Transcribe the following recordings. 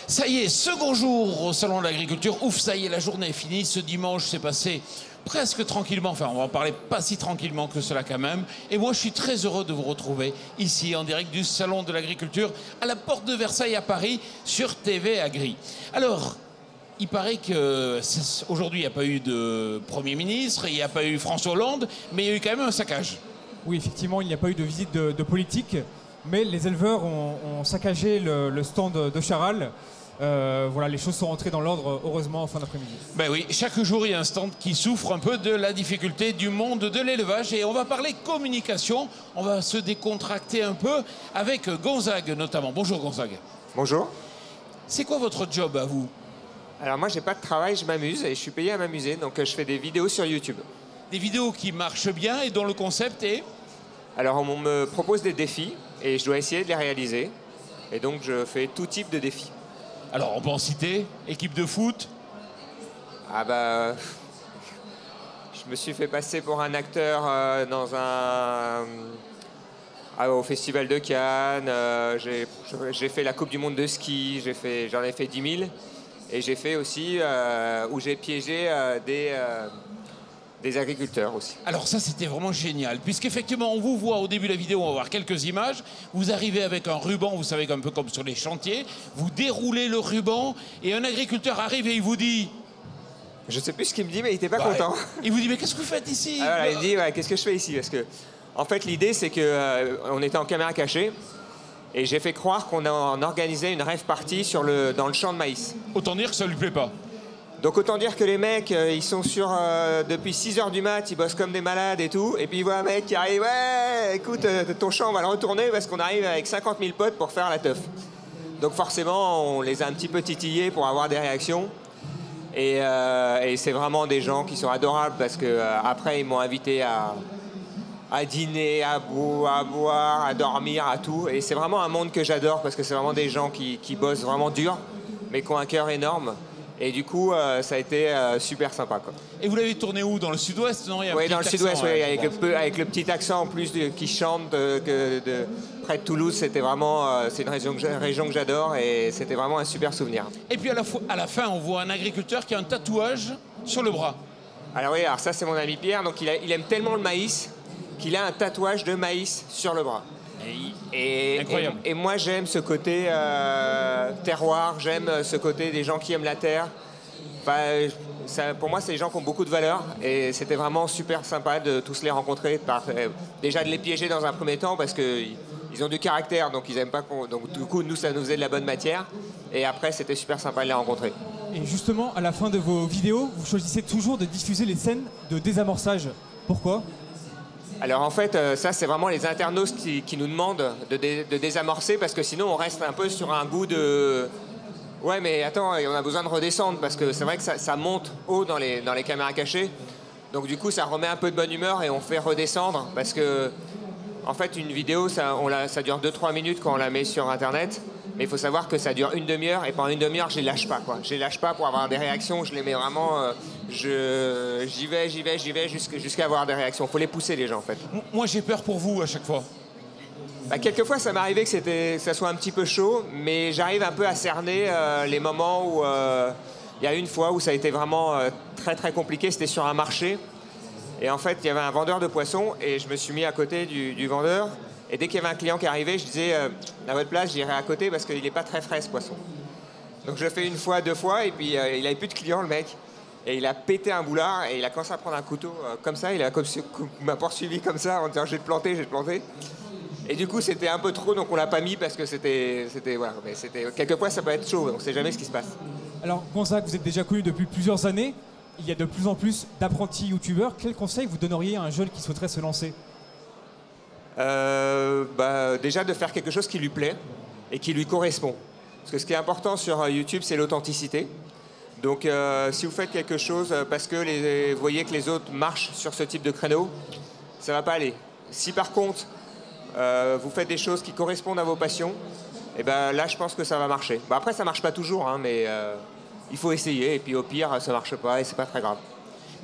Ça y est, second jour au Salon de l'Agriculture. Ouf, ça y est, la journée est finie. Ce dimanche s'est passé presque tranquillement. Enfin, on va en parler pas si tranquillement que cela quand même. Et moi, je suis très heureux de vous retrouver ici, en direct du Salon de l'Agriculture, à la porte de Versailles à Paris, sur TV Agri. Alors, il paraît qu'aujourd'hui, il n'y a pas eu de Premier ministre, il n'y a pas eu François Hollande, mais il y a eu quand même un saccage. Oui, effectivement, il n'y a pas eu de visite de politique, mais les éleveurs ont saccagé le stand de Charal. Voilà, les choses sont rentrées dans l'ordre, heureusement, en fin d'après-midi. Ben oui, chaque jour, il y a un stand qui souffre un peu de la difficulté du monde de l'élevage. Et on va parler communication, on va se décontracter un peu avec Gonzague notamment. Bonjour Gonzague. Bonjour. C'est quoi votre job à vous? Alors moi, j'ai pas de travail, je m'amuse et je suis payé à m'amuser. Donc je fais des vidéos sur YouTube. Des vidéos qui marchent bien et dont le concept est... Alors on me propose des défis et je dois essayer de les réaliser. Et donc je fais tout type de défis. Alors on peut en citer, équipe de foot. Ah bah... Je me suis fait passer pour un acteur au Festival de Cannes. J'ai fait la Coupe du Monde de ski, j'en ai fait 10 000. Et j'ai fait aussi où j'ai piégé des agriculteurs aussi. Alors ça, c'était vraiment génial, puisqu'effectivement, on vous voit au début de la vidéo, on va voir quelques images. Vous arrivez avec un ruban, vous savez, un peu comme sur les chantiers. Vous déroulez le ruban et un agriculteur arrive et il vous dit... Je sais plus ce qu'il me dit, mais il était pas content. Il vous dit, mais qu'est-ce que vous faites ici? Alors, il me dit, ouais, qu'est-ce que je fais ici? Parce que, en fait, l'idée, c'est qu'on était en caméra cachée. Et j'ai fait croire qu'on organisait une rave party dans le champ de maïs. Autant dire que ça lui plaît pas. Donc autant dire que les mecs, ils sont depuis 6h du mat, ils bossent comme des malades et tout. Et puis ils voient un mec qui arrive, ouais, écoute, ton champ, on va le retourner parce qu'on arrive avec 50 000 potes pour faire la teuf. Donc forcément, on les a un petit peu titillés pour avoir des réactions. Et c'est vraiment des gens qui sont adorables parce que après ils m'ont invité à dîner, à boire, à dormir, à tout. Et c'est vraiment un monde que j'adore parce que c'est vraiment des gens qui bossent vraiment dur, mais qui ont un cœur énorme. Et du coup, ça a été super sympa, quoi. Et vous l'avez tourné où? Dans le sud-ouest, non? Oui, dans le sud-ouest, oui, avec le petit accent en plus qui chante près de Toulouse. C'était vraiment, c'est une région que j'adore et c'était vraiment un super souvenir. Et puis à la fin, on voit un agriculteur qui a un tatouage sur le bras. Alors oui, alors ça c'est mon ami Pierre, donc il aime tellement le maïs qu'il a un tatouage de maïs sur le bras. Incroyable. Et moi j'aime ce côté terroir, j'aime ce côté des gens qui aiment la terre. Enfin, pour moi c'est des gens qui ont beaucoup de valeur et c'était vraiment super sympa de tous les rencontrer. Déjà de les piéger dans un premier temps parce qu'ils ont du caractère, donc ils aiment pas donc du coup nous ça nous faisait de la bonne matière. Et après c'était super sympa de les rencontrer. Et justement, à la fin de vos vidéos, vous choisissez toujours de diffuser les scènes de désamorçage. Pourquoi ? Alors en fait, ça c'est vraiment les internautes qui nous demandent de désamorcer parce que sinon on reste un peu sur un goût de... Ouais mais attends, on a besoin de redescendre parce que c'est vrai que ça monte haut dans les caméras cachées. Donc du coup ça remet un peu de bonne humeur et on fait redescendre parce que en fait une vidéo ça dure 2-3 minutes quand on la met sur internet. Mais il faut savoir que ça dure une demi-heure et pendant une demi-heure je les lâche pas, quoi. Je les lâche pas pour avoir des réactions, je les mets vraiment... j'y vais jusqu'à avoir des réactions. Il faut les pousser les gens en fait. Moi j'ai peur pour vous à chaque fois. Bah, quelquefois ça m'est arrivé que ça soit un petit peu chaud, mais j'arrive un peu à cerner les moments où... Il y a une fois où ça a été vraiment très très compliqué, c'était sur un marché. Et en fait il y avait un vendeur de poissons et je me suis mis à côté du vendeur. Et dès qu'il y avait un client qui arrivait, je disais, à votre place, j'irai à côté parce qu'il n'est pas très frais ce poisson. Donc je le fais une fois, deux fois, et puis il n'avait plus de clients, le mec. Et il a pété un boulard, et il a commencé à prendre un couteau comme ça. Il m'a poursuivi comme ça, en disant, je vais te planter, je vais te planter. Et du coup, c'était un peu trop, donc on l'a pas mis parce que voilà, mais quelquefois, ça peut être chaud, on ne sait jamais ce qui se passe. Alors, Gonzague, vous êtes déjà connu depuis plusieurs années. Il y a de plus en plus d'apprentis youtubeurs. Quel conseil vous donneriez à un jeune qui souhaiterait se lancer ? Déjà de faire quelque chose qui lui plaît et qui lui correspond. Parce que ce qui est important sur YouTube, c'est l'authenticité. Donc si vous faites quelque chose parce que vous voyez que les autres marchent sur ce type de créneau, ça ne va pas aller. Si par contre, vous faites des choses qui correspondent à vos passions, et ben là, je pense que ça va marcher. Bon, après, ça ne marche pas toujours, hein, mais il faut essayer. Et puis au pire, ça ne marche pas et c'est pas très grave.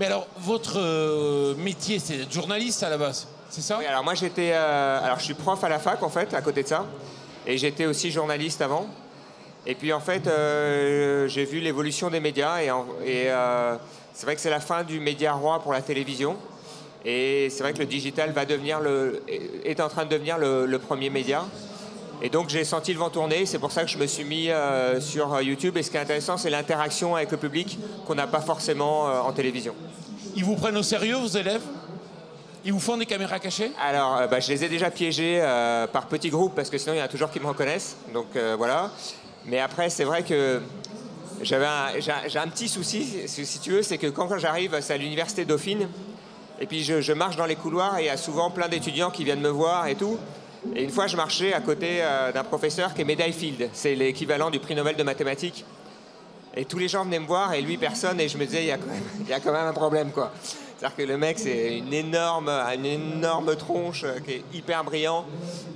Mais alors, votre métier, c'est d'être journaliste à la base, c'est ça? Oui, alors moi je suis prof à la fac en fait, à côté de ça. Et j'étais aussi journaliste avant. Et puis en fait, j'ai vu l'évolution des médias et c'est vrai que c'est la fin du média roi pour la télévision. Et c'est vrai que le digital est en train de devenir le premier média. Et donc j'ai senti le vent tourner, c'est pour ça que je me suis mis sur YouTube. Et ce qui est intéressant, c'est l'interaction avec le public qu'on n'a pas forcément en télévision. Ils vous prennent au sérieux, vos élèves? Ils vous font des caméras cachées? Alors, je les ai déjà piégés par petits groupes, parce que sinon il y en a toujours qui me reconnaissent. Donc voilà. Mais après, c'est vrai que j'ai un petit souci, si tu veux, c'est que quand j'arrive, c'est à l'université Dauphine, et puis je marche dans les couloirs et il y a souvent plein d'étudiants qui viennent me voir et tout. Et une fois, je marchais à côté d'un professeur qui est médaille Field. C'est l'équivalent du prix Nobel de mathématiques. Et tous les gens venaient me voir et lui, personne. Et je me disais, il y a quand même un problème, quoi. C'est-à-dire que le mec, c'est une énorme tronche qui est hyper brillant.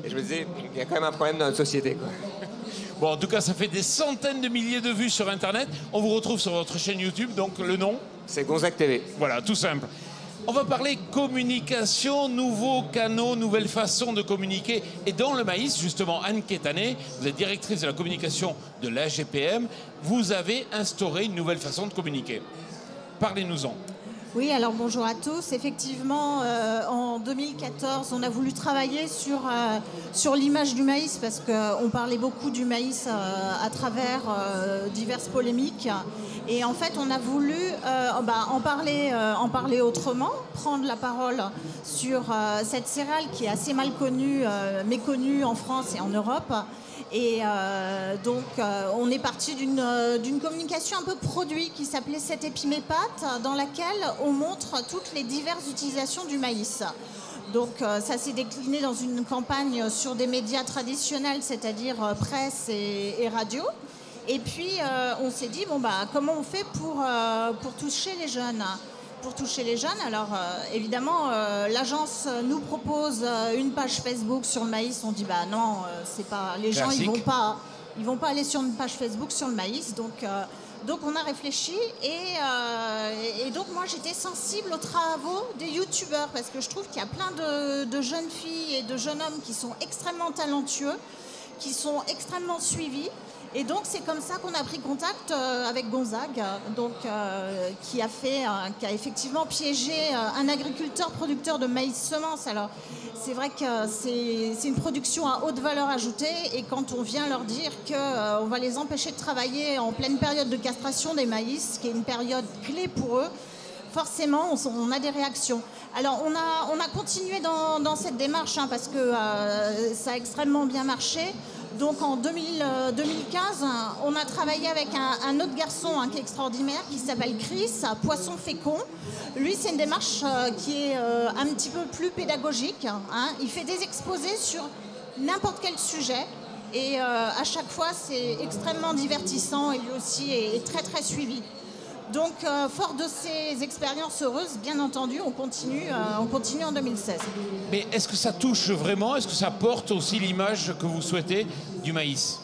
Et je me disais, il y a quand même un problème dans notre société, quoi. Bon, en tout cas, ça fait des centaines de milliers de vues sur Internet. On vous retrouve sur votre chaîne YouTube, donc le nom? C'est Gonzague TV. Voilà, tout simple. On va parler communication, nouveaux canaux, nouvelles façons de communiquer. Et dans le maïs, justement, Anne Quétanet, vous êtes directrice de la communication de l'AGPM, vous avez instauré une nouvelle façon de communiquer. Parlez-nous-en. Oui, alors bonjour à tous. Effectivement, en 2014, on a voulu travailler sur l'image du maïs parce qu'on parlait beaucoup du maïs à travers diverses polémiques. Et en fait, on a voulu en parler autrement, prendre la parole sur cette céréale qui est assez mal connue, méconnue en France et en Europe. Et donc, on est parti d'une communication un peu produit qui s'appelait 7 épis mes pâtes, dans laquelle on montre toutes les diverses utilisations du maïs. Donc, ça s'est décliné dans une campagne sur des médias traditionnels, c'est-à-dire presse et radio. Et puis, on s'est dit, comment on fait pour toucher les jeunes ? Pour toucher les jeunes, alors évidemment, l'agence nous propose une page Facebook sur le maïs. On dit non, c'est pas les gens, classique. ils vont pas aller sur une page Facebook sur le maïs. Donc on a réfléchi et donc moi j'étais sensible aux travaux des youtubeurs parce que je trouve qu'il y a plein de jeunes filles et de jeunes hommes qui sont extrêmement talentueux, qui sont extrêmement suivis. Et donc c'est comme ça qu'on a pris contact avec Gonzague, qui a effectivement piégé un agriculteur producteur de maïs semences. Alors c'est vrai que c'est une production à haute valeur ajoutée et quand on vient leur dire qu'on va les empêcher de travailler en pleine période de castration des maïs, qui est une période clé pour eux, forcément on a des réactions. Alors on a continué dans cette démarche parce que ça a extrêmement bien marché. Donc en 2015, on a travaillé avec un autre garçon qui est extraordinaire, qui s'appelle Chris, Poisson Fécond. Lui, c'est une démarche qui est un petit peu plus pédagogique. Il fait des exposés sur n'importe quel sujet. Et à chaque fois, c'est extrêmement divertissant et lui aussi est très très suivi. Donc, fort de ces expériences heureuses, bien entendu, on continue en 2016. Mais est-ce que ça touche vraiment? Est-ce que ça porte aussi l'image que vous souhaitez du maïs?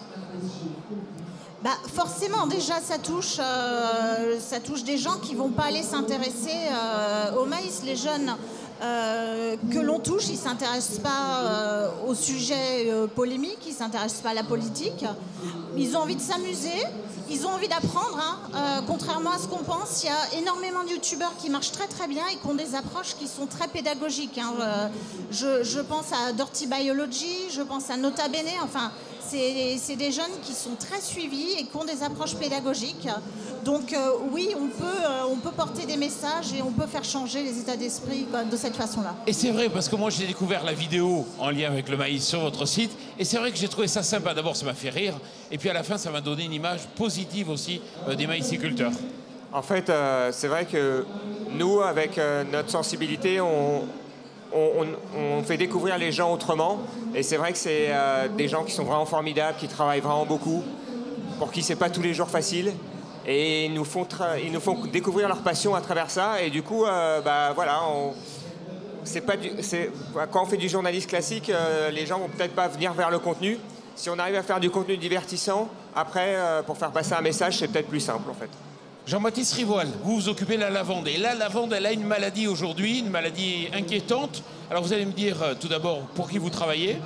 Forcément, déjà, ça touche des gens qui ne vont pas aller s'intéresser au maïs. Les jeunes que l'on touche, ils ne s'intéressent pas aux sujets polémiques, ils ne s'intéressent pas à la politique. Ils ont envie de s'amuser, ils ont envie d'apprendre. Contrairement à ce qu'on pense, il y a énormément de youtubeurs qui marchent très très bien et qui ont des approches qui sont très pédagogiques. Je pense à Dirty Biology, je pense à Nota Bene, enfin... C'est des jeunes qui sont très suivis et qui ont des approches pédagogiques. Donc oui, on peut porter des messages et on peut faire changer les états d'esprit de cette façon-là. Et c'est vrai, parce que moi j'ai découvert la vidéo en lien avec le maïs sur votre site, et c'est vrai que j'ai trouvé ça sympa. D'abord, ça m'a fait rire, et puis à la fin, ça m'a donné une image positive aussi des maïsiculteurs. En fait, c'est vrai que nous, avec notre sensibilité, on fait découvrir les gens autrement. Et c'est vrai que c'est des gens qui sont vraiment formidables, qui travaillent vraiment beaucoup, pour qui c'est pas tous les jours facile. Et ils nous font découvrir leur passion à travers ça. Et du coup, voilà, quand on fait du journalisme classique, les gens vont peut-être pas venir vers le contenu. Si on arrive à faire du contenu divertissant, après, pour faire passer un message, c'est peut-être plus simple en fait. Jean-Baptiste Rivoal, vous vous occupez de la lavande. Et la lavande, elle a une maladie aujourd'hui, une maladie inquiétante. Alors vous allez me dire tout d'abord pour qui vous travaillez.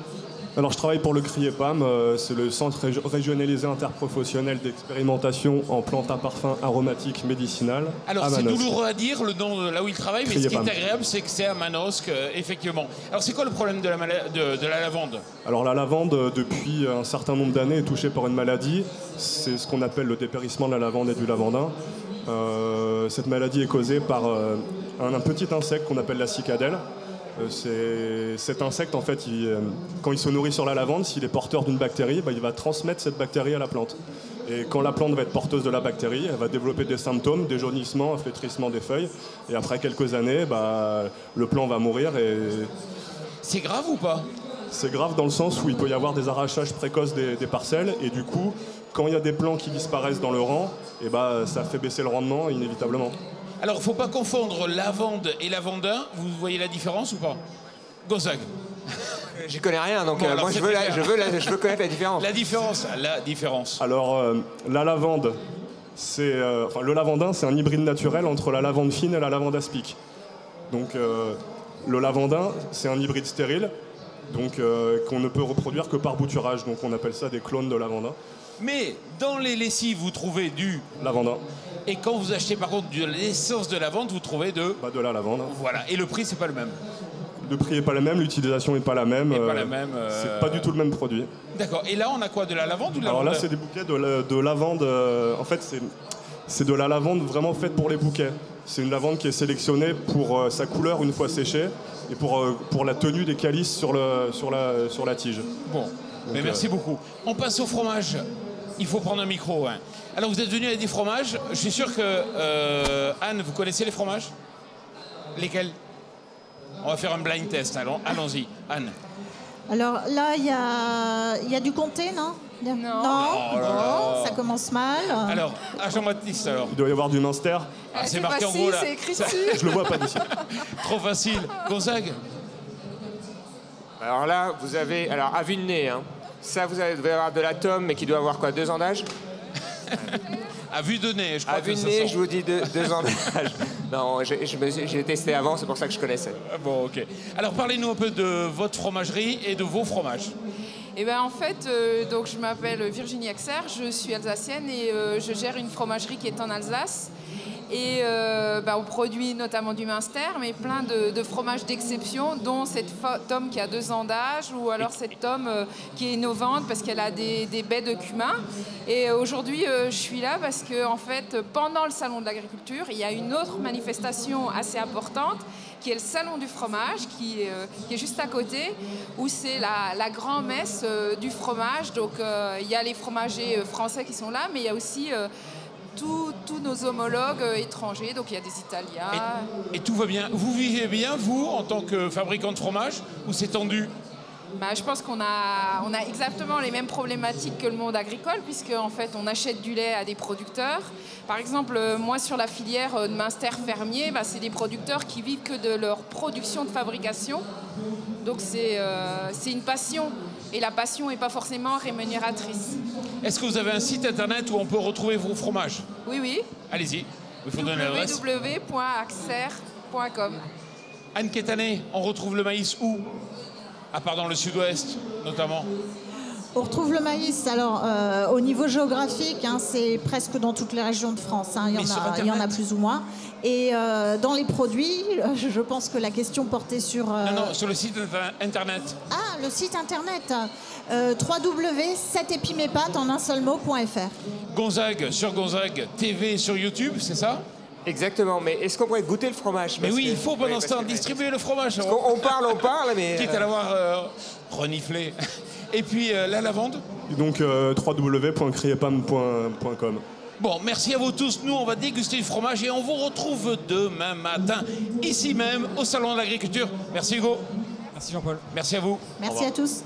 Alors je travaille pour le CRIEPAM, c'est le Centre régionalisé interprofessionnel d'expérimentation en plantes à parfum aromatiques médicinales. Alors à c'est Manosque. douloureux à dire le nom de là où il travaille, mais ce qui est CRIEPAM. agréable, c'est que c'est à Manosque, effectivement. Alors c'est quoi le problème de la lavande? Alors la lavande, depuis un certain nombre d'années, est touchée par une maladie. C'est ce qu'on appelle le dépérissement de la lavande et du lavandin. Cette maladie est causée par un petit insecte qu'on appelle la cicadelle. Cet insecte, en fait, quand il se nourrit sur la lavande, s'il est porteur d'une bactérie, il va transmettre cette bactérie à la plante. Et quand la plante va être porteuse de la bactérie, elle va développer des symptômes, des jaunissements, un flétrissement des feuilles. Et après quelques années, le plant va mourir. Et C'est grave ou pas? c'est grave dans le sens où il peut y avoir des arrachages précoces des parcelles. Et du coup, quand il y a des plants qui disparaissent dans le rang, ça fait baisser le rendement inévitablement. Alors, il ne faut pas confondre lavande et lavandin. Vous voyez la différence ou pas? Gonzague. J'y connais rien, donc Bon, alors, moi je c'est veux, très bien. je veux connaître la différence. La différence. Alors, la lavande, le lavandin, c'est un hybride naturel entre la lavande fine et la lavande aspic. Donc, le lavandin, c'est un hybride stérile, donc qu'on ne peut reproduire que par bouturage. Donc, on appelle ça des clones de lavandin. Mais dans les lessives, vous trouvez du... Lavandin, Et quand vous achetez par contre de l'essence de lavande, vous trouvez de... de la lavande. Voilà. Et le prix, c'est pas le même. Le prix n'est pas le même, l'utilisation n'est pas la même. N'est pas la même, C'est pas du tout le même produit. D'accord. Et là, on a quoi? De la lavande ou de la Alors là, lavande? c'est des bouquets de lavande. En fait, c'est de la lavande vraiment faite pour les bouquets. C'est une lavande qui est sélectionnée pour sa couleur une fois séchée et pour la tenue des calices sur la tige. Bon. Mais merci beaucoup. On passe au fromage. Il faut prendre un micro. Hein. Alors, vous êtes venu avec des fromages. Je suis sûr que... Anne, vous connaissez les fromages? Lesquels? On va faire un blind test. Allons-y. Anne. Alors là, il y a du comté, non? Non. Oh là là. Bon, ça commence mal. Alors, Jean-Baptiste, alors. Il doit y avoir du Munster. Ah, c'est marqué en facile, gros là. c'est écrit Ça- dessus. Je le vois pas d'ici. Trop facile. Gonzague. Alors là, vous avez, alors à vue de nez, hein, ça vous devez avoir de la tome, mais qui doit avoir quoi, 2 ans d'âge? À vue de nez, je crois À vue que de ça nez, sent. je vous dis 2 ans d'âge. Non, j'ai testé avant, c'est pour ça que je connaissais. Ah bon, ok. Alors, parlez-nous un peu de votre fromagerie et de vos fromages. Et ben en fait, donc je m'appelle Virginie Axer, je suis alsacienne et je gère une fromagerie qui est en Alsace. Et on produit notamment du Munster, mais plein de fromages d'exception, dont cette tome qui a 2 ans d'âge, ou alors cette tome qui est innovante parce qu'elle a des baies de cumin. Et aujourd'hui, je suis là parce que en fait, pendant le Salon de l'Agriculture, il y a une autre manifestation assez importante, qui est le Salon du fromage, qui est juste à côté, où c'est la grand-messe du fromage. Donc il y a les fromagers français qui sont là, mais il y a aussi... tous nos homologues étrangers, donc il y a des Italiens. Et tout va bien. Vous vivez bien, vous, en tant que fabricant de fromage, ou c'est tendu? Je pense qu'on a exactement les mêmes problématiques que le monde agricole, puisque en fait on achète du lait à des producteurs. Par exemple, moi sur la filière de Munster fermier, c'est des producteurs qui vivent que de leur production de fabrication. Donc c'est une passion. Et la passion n'est pas forcément rémunératrice. Est-ce que vous avez un site internet où on peut retrouver vos fromages? Oui. Allez-y, il faut donner l'adresse. www.axer.com. Anne Quétanet, on retrouve le maïs où? À part dans le sud-ouest, notamment. On retrouve le maïs, alors au niveau géographique, c'est presque dans toutes les régions de France. Il Mais sur y en a Internet? plus ou moins. Et dans les produits, je pense que la question portait sur... Non, sur le site internet. Ah, le site internet www.7épimespates en un seul mot.fr. Gonzague, sur Gonzague TV sur YouTube, c'est ça? Exactement, mais est-ce qu'on pourrait goûter le fromage? Mais Parce oui, que- il faut pendant oui, ce parce temps que- distribuer le fromage. parce qu'on- on parle, mais... Quitte à l'avoir reniflé. Et puis la lavande? Et donc www.criepam.com. Bon, merci à vous tous. Nous, on va déguster du fromage et on vous retrouve demain matin, ici même, au Salon de l'Agriculture. Merci Hugo. Merci Jean-Paul. Merci à vous. Au Merci revoir. à tous.